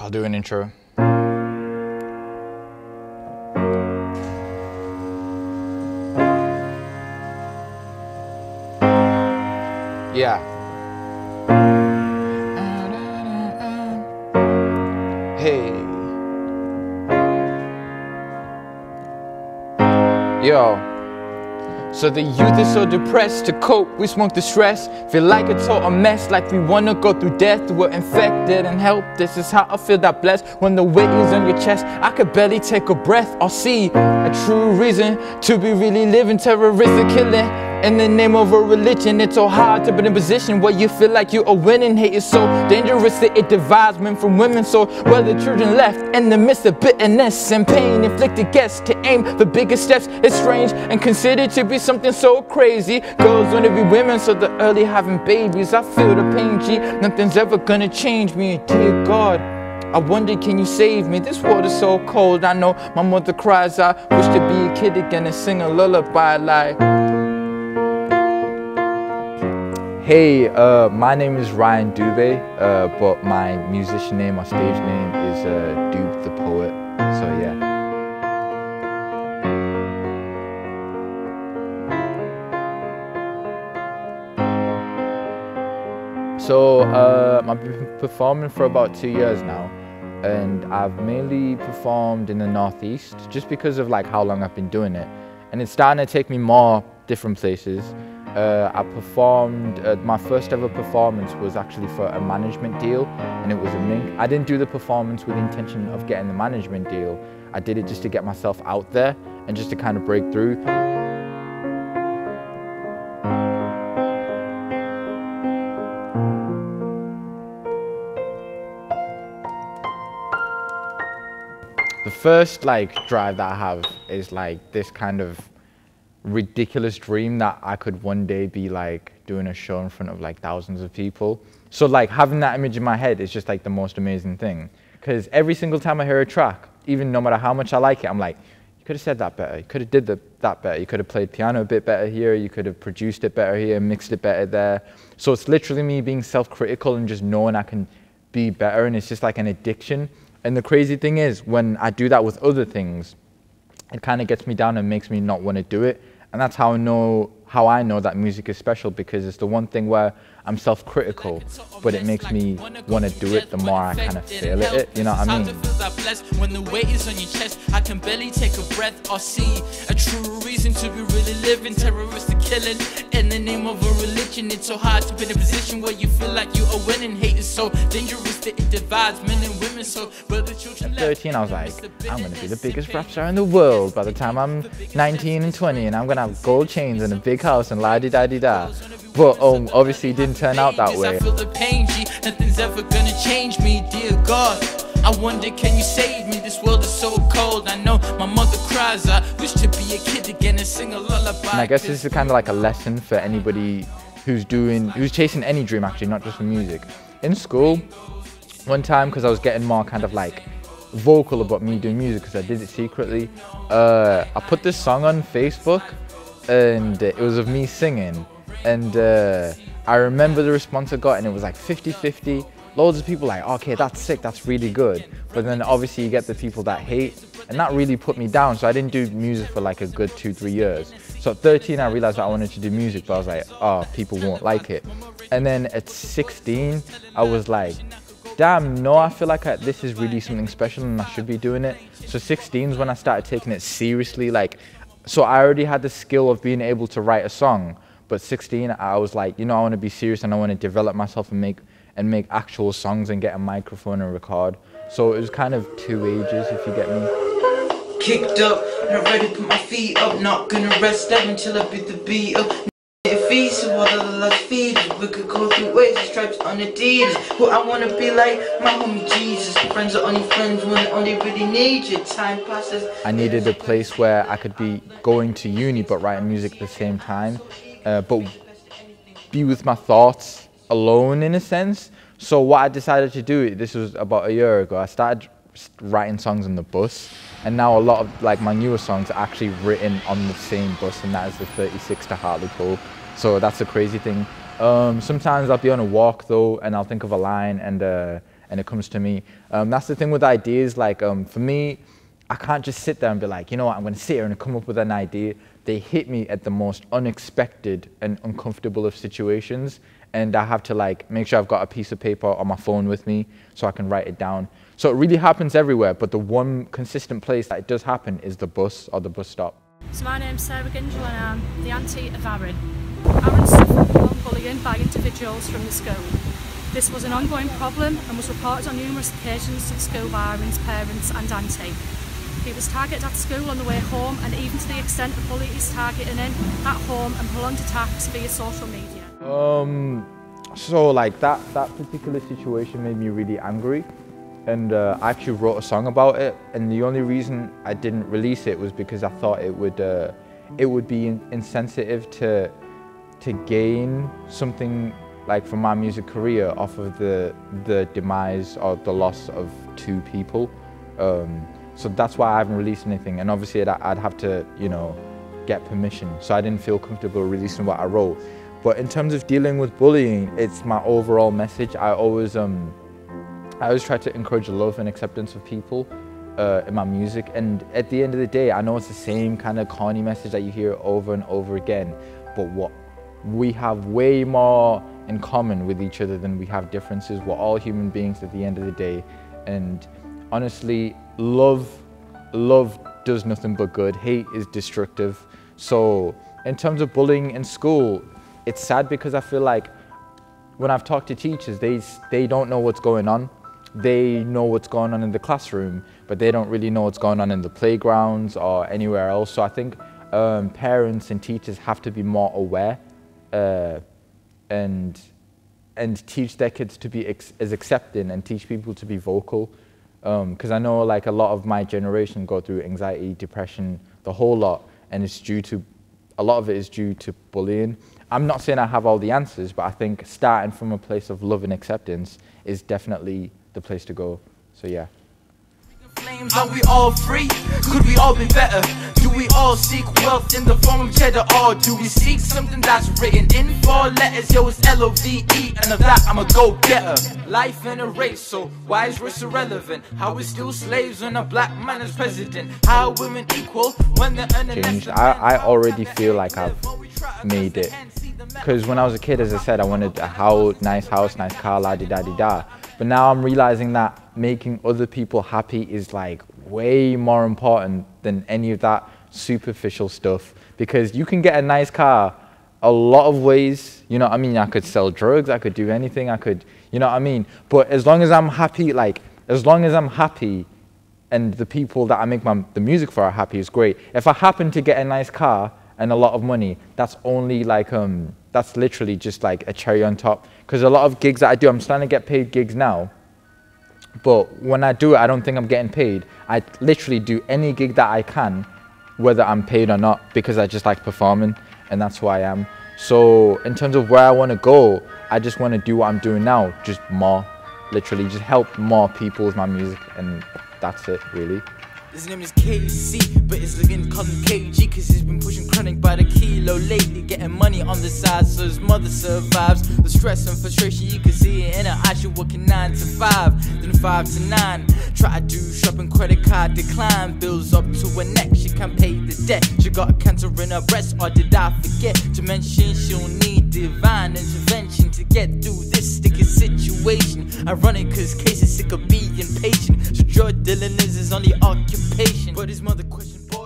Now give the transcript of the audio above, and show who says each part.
Speaker 1: I'll do an intro. Yeah. Hey. Yo. So the youth is so depressed, to cope we smoke the stress. Feel like a total mess, like we wanna go through death. We're infected and help, this is how I feel that blessed. When the weight is on your chest, I could barely take a breath or see a true reason to be really living. Terroristic killing in the name of a religion. It's so hard to be in a position where you feel like you are winning. Hate is so dangerous that it divides men from women. So where the children left in the midst of bitterness and pain, inflicted guests to aim for bigger steps. It's strange and considered to be something so crazy. Girls want to be women, so they're early having babies. I feel the pain, G, nothing's ever gonna change me. Dear God, I wonder, can you save me? This world is so cold, I know my mother cries. I wish to be a kid again and sing a lullaby like. Hey, my name is Ryan Dube, but my musician name, or stage name is Dube The Poet, so yeah. So I've been performing for about 2 years now, and I've mainly performed in the Northeast just because of like how long I've been doing it, and it's starting to take me more different places. I performed, my first ever performance was actually for a management deal, and it was a Mink. I didn't do the performance with the intention of getting the management deal. I did it just to get myself out there and just to kind of break through. The first like drive that I have is like this kind of ridiculous dream that I could one day be like doing a show in front of like thousands of people. So like having that image in my head is just like the most amazing thing, because every single time I hear a track, even no matter how much I like it, I'm like, you could have said that better, you could have did that better, you could have played piano a bit better here, you could have produced it better here, mixed it better there. So it's literally me being self-critical and just knowing I can be better, and it's just like an addiction. And the crazy thing is, when I do that with other things, it kind of gets me down and makes me not want to do it. And that's how I know that music is special, because it's the one thing where I'm self-critical, but it makes me want to do it the more I kind of feel it, you know what I mean?
Speaker 2: When the weight is on your chest, I can barely take a breath or see a true reason to be really living. Terroristic killing in the name of a religion. It's so hard to be in a position where you feel like you are winning. Hate is so dangerous that it divides men and women. So where the children
Speaker 1: at 13, I was like, I'm going to be the biggest rap star in the world by the time I'm 19 and 20, and I'm going to have gold chains and a big house and la-di-da-di-da. But obviously it didn't turn out that way.
Speaker 2: I feel the pain, G. Nothing's ever gonna change me, dear God. I wonder, can you save me? This world is so cold. I know my mother cries. I wish to be a kid again and sing a lullaby.
Speaker 1: And I guess this is kind of like a lesson for anybody who's chasing any dream, actually, not just for music. In school, one time, because I was getting more kind of like vocal about me doing music, because I did it secretly, I put this song on Facebook, and it was of me singing. And I remember the response I got, and it was like 50-50. Loads of people like, okay, that's sick, that's really good. But then obviously you get the people that hate, and that really put me down. So I didn't do music for like a good 2-3 years. So at 13, I realized that I wanted to do music, but I was like, oh, people won't like it. And then at 16, I was like, damn, no, I feel like this is really something special and I should be doing it. So 16 is when I started taking it seriously. Like, so I already had the skill of being able to write a song. But 16, I was like, you know, I want to be serious and I want to develop myself and make actual songs and get a microphone and record. So it was kind of two ages, if you get me.
Speaker 2: Kicked up, not ready to put my feet up, not gonna rest up until I beat the beat up. Feet, so all the last feed, we could go through waves, stripes on Adidas. Who I wanna be like, my homie Jesus. Friends are only friends when they only really need you. Time passes.
Speaker 1: I needed a place where I could be going to uni but writing music at the same time. But be with my thoughts alone in a sense. So what I decided to do, this was about a year ago, I started writing songs on the bus, and now a lot of like my newer songs are actually written on the same bus, and that is the 36 to Hartlepool. So that's a crazy thing. Sometimes I'll be on a walk though, and I'll think of a line, and and it comes to me. That's the thing with ideas. Like for me, I can't just sit there and be like, you know what, I'm going to sit here and come up with an idea. They hit me at the most unexpected and uncomfortable of situations, and I have to like make sure I've got a piece of paper on my phone with me so I can write it down. So it really happens everywhere, but the one consistent place that it does happen is the bus or the bus stop.
Speaker 3: So my name's Sarah Gingell and I'm the auntie of Aaron. Aaron suffered from bullying by individuals from the school. This was an ongoing problem and was reported on numerous occasions to the school by Aaron's parents and auntie. He was targeted at school on the way home, and even to the extent of bullies targeting him at home and prolonged attacks via social media.
Speaker 1: So like that particular situation made me really angry, and I actually wrote a song about it, and the only reason I didn't release it was because I thought it would be insensitive to gain something like from my music career off of the demise or the loss of 2 people. So that's why I haven't released anything, and obviously I'd have to, you know, get permission. So I didn't feel comfortable releasing what I wrote. But in terms of dealing with bullying, it's my overall message. I always try to encourage love and acceptance of people in my music. And at the end of the day, I know it's the same kind of corny message that you hear over and over again, but what we have way more in common with each other than we have differences. We're all human beings at the end of the day, and honestly, love does nothing but good. Hate is destructive. So in terms of bullying in school, it's sad because I feel like when I've talked to teachers, they don't know what's going on. They know what's going on in the classroom, but they don't really know what's going on in the playgrounds or anywhere else. So I think parents and teachers have to be more aware and teach their kids to be as accepting, and teach people to be vocal. Because I know like a lot of my generation go through anxiety, depression, the whole lot, and a lot of it is due to bullying. I'm not saying I have all the answers, but I think starting from a place of love and acceptance is definitely the place to go. So yeah.
Speaker 2: Flames, are we all free? Could we all be better? Do we all seek wealth in the form of cheddar, or do we seek something that's written in 4 letters? Yo, it's L.O.V.E, and of that I'm a go-getter. Life in a race, so why is race irrelevant? How we're still slaves when a black man is president? How are women equal when they're earning less?
Speaker 1: I already feel like I've made it, because when I was a kid, as I said, I wanted a nice house, nice car, la-di-da-di-da. But now I'm realizing that making other people happy is like way more important than any of that superficial stuff, because you can get a nice car a lot of ways, you know what I mean? I could sell drugs, I could do anything, I could, you know what I mean? But as long as I'm happy, and the people that I make the music for are happy, is great. If I happen to get a nice car and a lot of money, that's only like, that's literally just like a cherry on top. Because a lot of gigs that I do, I'm starting to get paid gigs now, but when I do it, I don't think I'm getting paid. I literally do any gig that I can, whether I'm paid or not, because I just like performing, and that's who I am. So in terms of where I want to go, I just want to do what I'm doing now, just more, literally just help more people with my music, and that's it really.
Speaker 2: His name is KC, but his looking call him KG, cause he's been pushing chronic by the kilo lately, getting money on the side so his mother survives. The stress and frustration, you can see it in her eyes. She working 9 to 5, then 5 to 9. Try to do shopping, credit card decline, bills up to her neck, she can't pay the debt. She got cancer in her breast, or did I forget to mention she'll need divine intervention to get through this sticky situation. Ironic cause Casey's sick of being patient, so drug dealing is his only occupation. But his mother questioned, boy,